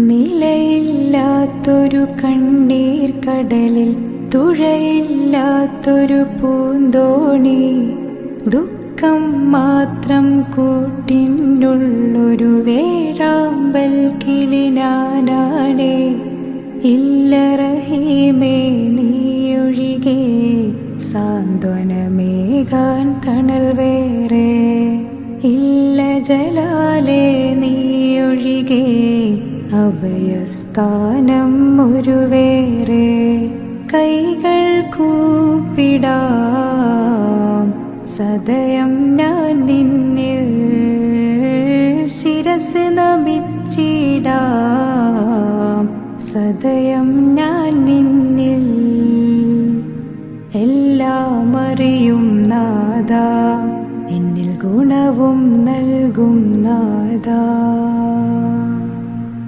നിലയില്ലാത്തൊരു കണ്ണീർ കടലിൽ തുഴയില്ലാത്തൊരു പൂന്തോണി, ദുഃഖം മാത്രം കൂട്ടിനുള്ളൊരു വേഴാമ്പൽ കിളിനാനാണേ. ഇല്ല റഹീമേ നീയൊഴികെ സാന്ത്വനമേകാൻ തണൽ വേറെ, ഇല്ല ജലാലേ നീയൊഴികെ അഭയസ്ഥാനം ഒരു വേറെ. കൈകൾ കൂപ്പിടാം സദയം ഞാൻ നിന്നിൽ, ശിരസ് നമിച്ചിടാം സദയം ഞാൻ നിന്നിൽ. എല്ലാം അറിയും നാഥാ, എന്നിൽ ഗുണവും നൽകും നാഥാ.